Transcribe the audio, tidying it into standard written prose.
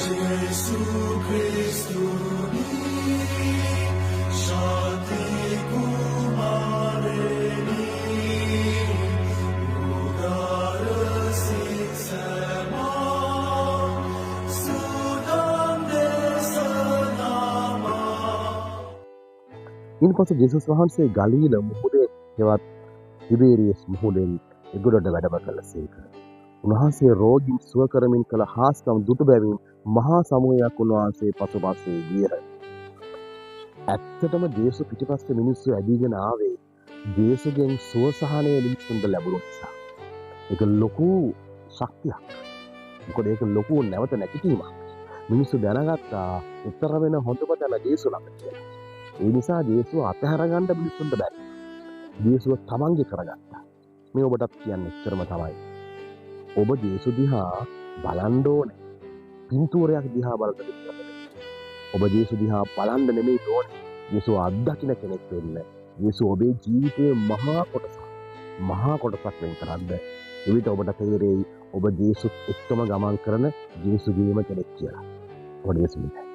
Jesu Kristu ni Shanti Kumareni Udara Siksama Sudam Desanama. ඉන්පසු ජේසුස් වහන්සේ ගලීල මුහුදේ හෙවත් තිබේරියස් මුහුදෙන් එගොඩට වැඩම කළසේක. උන්වහන්සේ රෝගීන් සුව කරමින් කළ හාස්කම් දුටු බැවින් මහා සමූහයක් උන්වහන්සේ පසුපස්සේ ගියහ. ඇත්තටම ජේසුස් පිටිපස්සේ මිනිස්සු ඇදීගෙන ආවේ ජේසුස්ගෙන් සුව සහනය මිනිස්සුන්ට ලැබුණු නිසා. ඒක ලොකු ශක්තියක්. මොකද ඒක ලොකු නැවත නැතිවීමක්. මිනිස්සු දැනගත්තා උත්තර වෙන හොඳම තැන ජේසුස් ළඟ කියලා. ඒ නිසා ජේසුස් අතහැර ගන්න මිනිස්සුන්ට බැරි. ජේසුස් තමන්ගේ කරගත්තා. මේ ඔබටත් කියන්න එච්චරම තමයි. ඔබ ජේසුස් දිහා බලන්න ඕනේ. පින්තූරයක් දිහා බලන්න දෙන්න. ඔබ ජේසුස් දිහා බලන්න නෙමෙයි ඕනේ. ජේසුස් අත්දකින්න කෙනෙක් වෙන්න. ජේසුස් ඔබේ ජීවිතයේ මහා කොටසක් වෙන් කරන්න. එවිට ඔබට තේරෙයි ඔබ ජේසුස් එක්කම ගමන් කරන ජේසුස්ගේම කෙනෙක් කියලා. ඔබ ජේසුස්